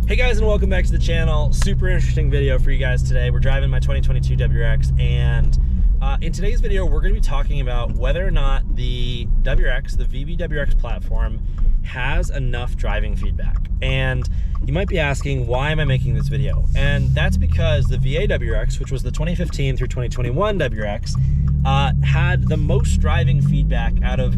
Hey guys, and welcome back to the channel. Super interesting video for you guys today. We're driving my 2022 WRX, and in today's video we're going to be talking about whether or not the WRX, the VB WRX platform, has enough driving feedback. And you might be asking, why am I making this video? And that's because the VA WRX, which was the 2015 through 2021 WRX, had the most driving feedback out of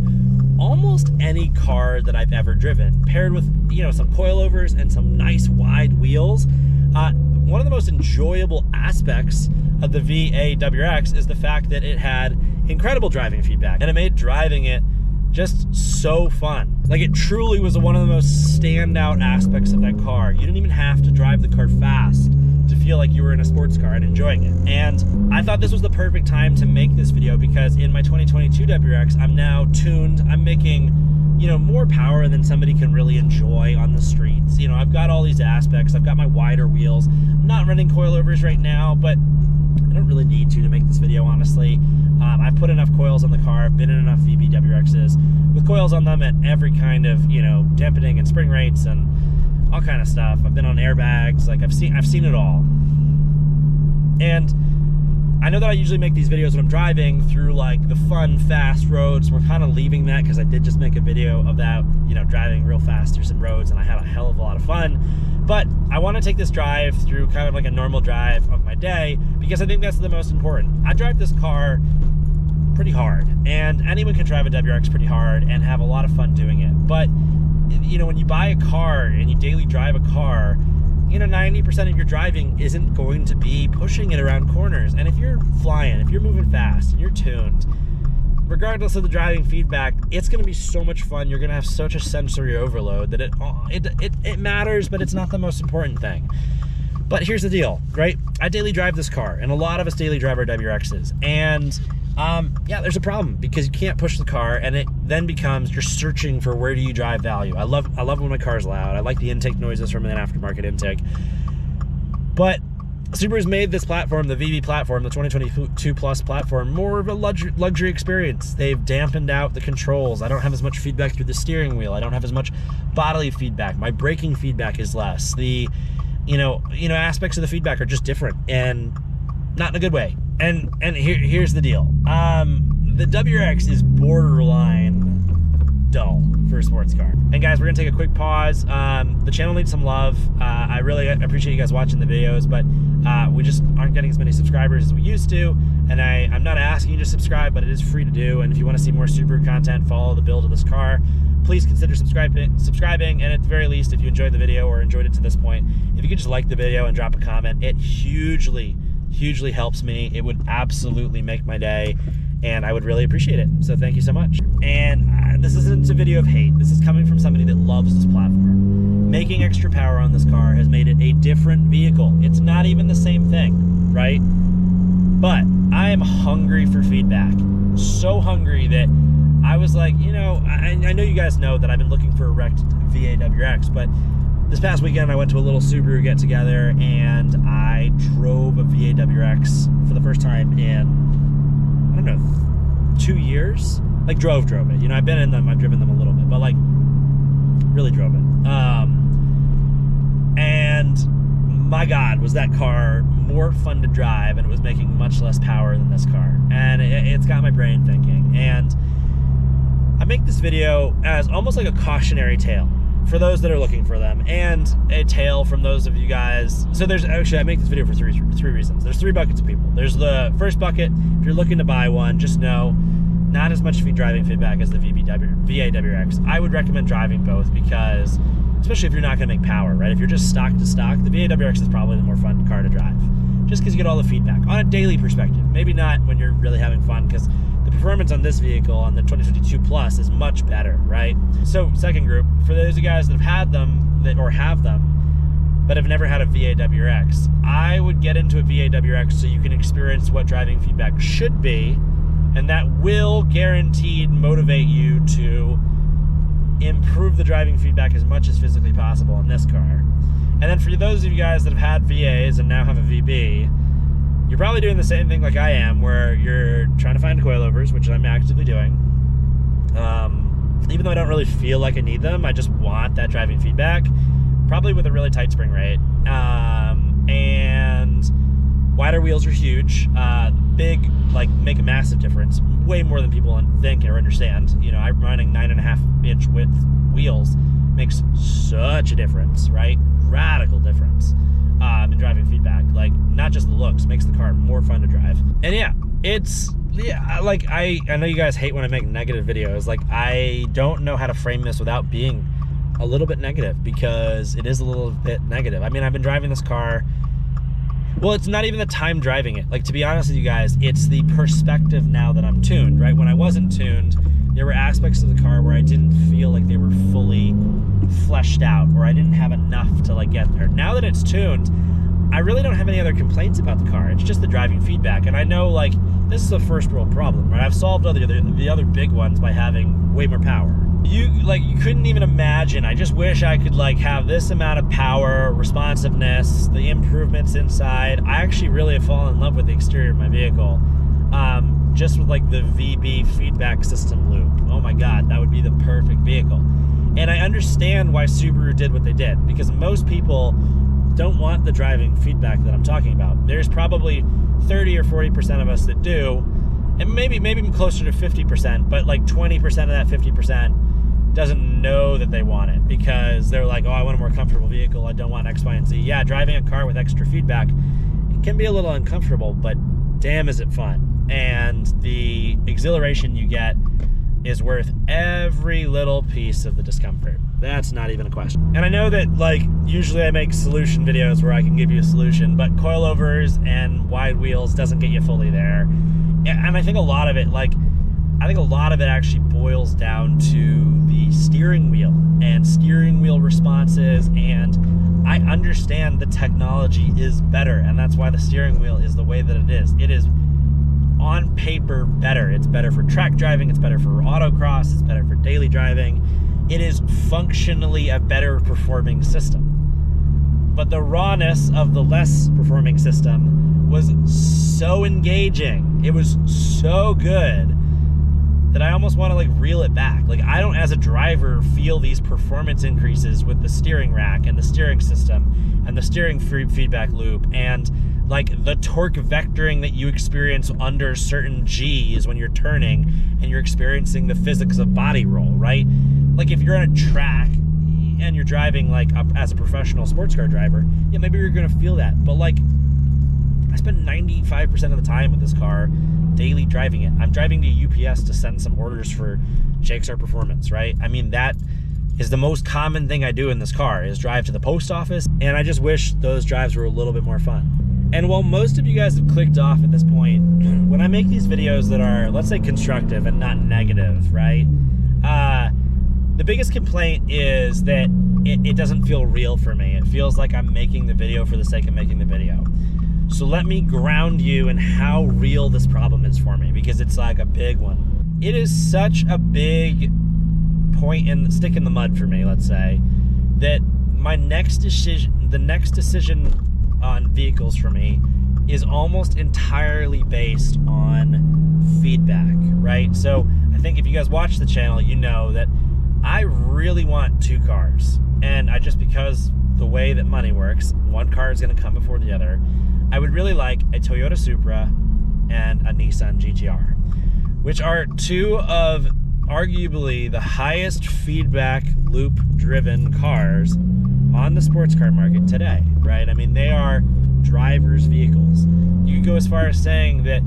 almost any car that I've ever driven, paired with, you know, some coilovers and some nice wide wheels. One of the most enjoyable aspects of the VA WRX is the fact that it had incredible driving feedback, and it made driving it just so fun. Like, it truly was one of the most standout aspects of that car. You didn't even have to drive the car fast to feel like you were in a sports car and enjoying it. And I thought this was the perfect time to make this video, because in my 2022 WRX, I'm now tuned. I'm making, you know, more power than somebody can really enjoy on the streets. You know, I've got all these aspects. I've got my wider wheels. I'm not running coilovers right now, but I don't really need to make this video, honestly. I've put enough coils on the car. I've been in enough VB WRXs with coils on them at every kind of, you know, dampening and spring rates and all kind of stuff. I've been on airbags. Like, I've seen it all. And I know that I usually make these videos when I'm driving through like the fun, fast roads. We're kind of leaving that because I did just make a video of that, you know, driving real fast through some roads, and I had a hell of a lot of fun. But I want to take this drive through kind of like a normal drive of my day, because I think that's the most important. I drive this car pretty hard, and anyone can drive a WRX pretty hard and have a lot of fun doing it. But, you know, when you buy a car and you daily drive a car, you know, 90% of your driving isn't going to be pushing it around corners. And if you're flying, if you're moving fast and you're tuned, regardless of the driving feedback, it's going to be so much fun. You're going to have such a sensory overload that it matters, but it's not the most important thing. But here's the deal, right? I daily drive this car, and a lot of us daily drive our WRXs. And yeah, there's a problem, because you can't push the car, and it then becomes you're searching for where do you drive value. I love when my car's loud. I like the intake noises from an aftermarket intake. But Subaru's made this platform, the VB platform, the 2022 Plus platform, more of a luxury experience. They've dampened out the controls. I don't have as much feedback through the steering wheel. I don't have as much bodily feedback. My braking feedback is less. The you know aspects of the feedback are just different, and not in a good way. And here's the deal. The WRX is borderline dull for a sports car. And guys, we're gonna take a quick pause. The channel needs some love. I really appreciate you guys watching the videos, but we just aren't getting as many subscribers as we used to. And I'm not asking you to subscribe, but it is free to do. And if you want to see more Subaru content, follow the build of this car, please consider subscribing. And at the very least, if you enjoyed the video or enjoyed it to this point, if you could just like the video and drop a comment, it hugely helps me. It would absolutely make my day, and I would really appreciate it. So thank you so much. And this isn't a video of hate. This is coming from somebody that loves this platform. Making extra power on this car has made it a different vehicle. It's not even the same thing, right? But I am hungry for feedback. So hungry that I was like, you know, I know you guys know that I've been looking for a wrecked VA WRX, but this past weekend, I went to a little Subaru get-together, and I drove a VA WRX for the first time in, I don't know, 2 years? Like, drove it. You know, I've been in them, I've driven them a little bit, but, like, really drove it. And my God, was that car more fun to drive, and it was making much less power than this car. And it's got my brain thinking. And I make this video as almost like a cautionary tale for those that are looking for them, and a tale from those of you guys. So there's actually, I make this video for three reasons. There's three buckets of people. There's the first bucket: if you're looking to buy one, just know not as much driving feedback as the VA WRX. I would recommend driving both, because especially if you're not going to make power, right? If you're just stock to stock, the VA WRX is probably the more fun car to drive, just because you get all the feedback on a daily perspective. Maybe not when you're really having fun, because the performance on this vehicle, on the 2022 Plus, is much better, right? So, second group, for those of you guys that have had them, or have them, but have never had a VA WRX, I would get into a VA WRX so you can experience what driving feedback should be, and that will guaranteed motivate you to improve the driving feedback as much as physically possible in this car. And then for those of you guys that have had VAs and now have a VB, you're probably doing the same thing like I am, where you're trying to find coilovers, which I'm actively doing. Even though I don't really feel like I need them, I just want that driving feedback. probably with a really tight spring rate. And wider wheels are huge. Big, like, make a massive difference. Way more than people think or understand. You know, I'm running 9.5-inch width wheels makes such a difference, right? Radical difference in driving feedback. Like, not just the looks, makes the car more fun to drive. And yeah, like, I know you guys hate when I make negative videos. Like, I don't know how to frame this without being a little bit negative, because it is a little bit negative. I mean, I've been driving this car. Well, it's not even the time driving it. Like, to be honest with you guys, it's the perspective now that I'm tuned, right? When I wasn't tuned, there were aspects of the car where I didn't feel like they were fully fleshed out, or I didn't have enough to, like, get there. Now that it's tuned, I really don't have any other complaints about the car. It's just the driving feedback. And I know, like, this is a first world problem, right? I've solved the other big ones by having way more power. You couldn't even imagine. I just wish I could, like, have this amount of power, responsiveness, the improvements inside. I actually really have fallen in love with the exterior of my vehicle. Just with, like, the VB feedback system loop. Oh my God, that would be the perfect vehicle. And I understand why Subaru did what they did, because most people don't want the driving feedback that I'm talking about. There's probably 30 or 40% of us that do, and maybe closer to 50%, but like 20% of that 50% doesn't know that they want it, because they're like, oh, I want a more comfortable vehicle, I don't want X, Y, and Z. Yeah, driving a car with extra feedback, it can be a little uncomfortable, but damn is it fun. And the exhilaration you get is worth every little piece of the discomfort. That's not even a question. And I know that, like, usually I make solution videos where I can give you a solution, but coilovers and wide wheels doesn't get you fully there. And I think a lot of it, actually boils down to the steering wheel and steering wheel responses. And I understand the technology is better, and that's why the steering wheel is the way that it is. It is on paper better. It's better for track driving, it's better for autocross, it's better for daily driving. It is functionally a better performing system. But the rawness of the less performing system was so engaging. It was so good that I almost want to, like, reel it back. Like, I don't, as a driver, feel these performance increases with the steering rack and the steering system and the steering feedback loop and, like, the torque vectoring that you experience under certain G's when you're turning and you're experiencing the physics of body roll, right? Like, if you're on a track and you're driving, like, as a professional sports car driver, yeah, maybe you're gonna feel that. But, like, I spend 95% of the time with this car daily driving it. I'm driving to UPS to send some orders for JXR Performance, right? I mean, that is the most common thing I do in this car, is drive to the post office, and I just wish those drives were a little bit more fun. And while most of you guys have clicked off at this point, when I make these videos that are, let's say, constructive and not negative, right? The biggest complaint is that it doesn't feel real for me. It feels like I'm making the video for the sake of making the video. So let me ground you in how real this problem is for me, because it's like a big one. It is such a big stick in the mud for me, let's say, that the next decision on vehicles for me is almost entirely based on feedback, right? So I think if you guys watch the channel, you know that I really want two cars, and because the way that money works, one car is going to come before the other. I would really like a Toyota Supra and a Nissan GTR, which are two of arguably the highest feedback loop driven cars on the sports car market today, right? I mean, they are drivers' vehicles. You can go as far as saying that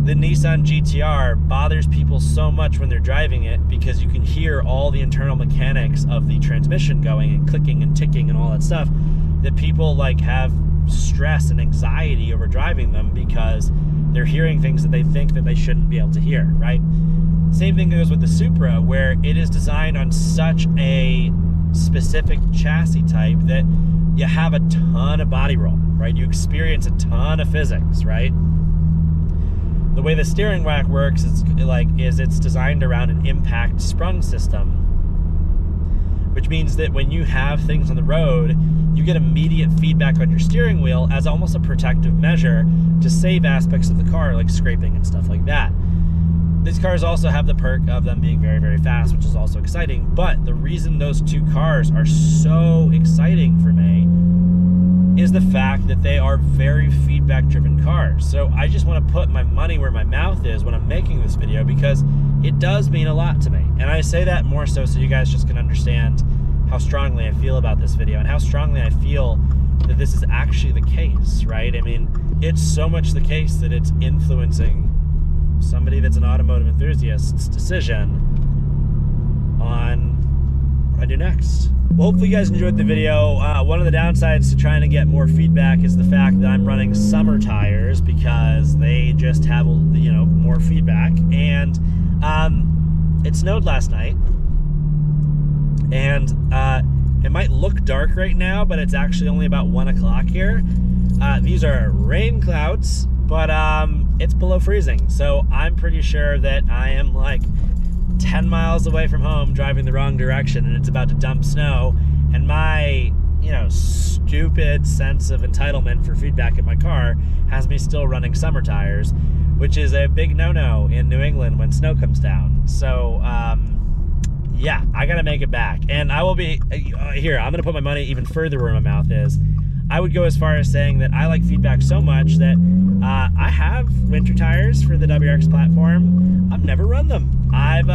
the Nissan GTR bothers people so much when they're driving it because you can hear all the internal mechanics of the transmission going and clicking and ticking and all that stuff, that people, like, have stress and anxiety over driving them because they're hearing things that they think that they shouldn't be able to hear, right? Same thing goes with the Supra, where it is designed on such a specific chassis type that you have a ton of body roll, right? You experience a ton of physics, right? The way the steering rack works is it's designed around an impact sprung system, which means that when you have things on the road, you get immediate feedback on your steering wheel as almost a protective measure to save aspects of the car, like scraping and stuff like that. These cars also have the perk of them being very, very fast, which is also exciting. But the reason those two cars are so exciting for me is the fact that they are very feedback-driven cars. So I just want to put my money where my mouth is when I'm making this video, because it does mean a lot to me. And I say that more so you guys just can understand how strongly I feel about this video and how strongly I feel that this is actually the case, right? I mean, it's so much the case that it's influencing somebody that's an automotive enthusiast's decision on what I do next. Well, hopefully you guys enjoyed the video. One of the downsides to trying to get more feedback is the fact that I'm running summer tires, because they just have, you know, more feedback. And it snowed last night, and it might look dark right now, but it's actually only about 1 o'clock here. These are rain clouds, but it's below freezing, so I'm pretty sure that I am like 10 miles away from home driving the wrong direction, and it's about to dump snow, and my, you know, stupid sense of entitlement for feedback in my car has me still running summer tires, which is a big no-no in New England when snow comes down. So yeah, I gotta make it back, and I will be here. I'm gonna put my money even further where my mouth is. I would go as far as saying that I like feedback so much that I have winter tires for the WRX platform. I've never run them. I've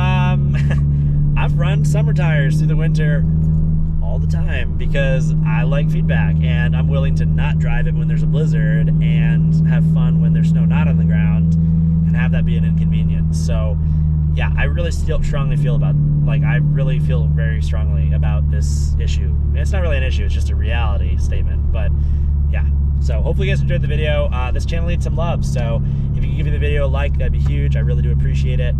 run summer tires through the winter all the time because I like feedback, and I'm willing to not drive it when there's a blizzard and have fun when there's snow not on the ground and have that be an inconvenience. So yeah, I really still strongly feel about, like, I really feel very strongly about this issue. It's not really an issue, it's just a reality statement, but yeah. So hopefully you guys enjoyed the video. This channel needs some love, so if you can give me the video a like, that'd be huge. I really do appreciate it.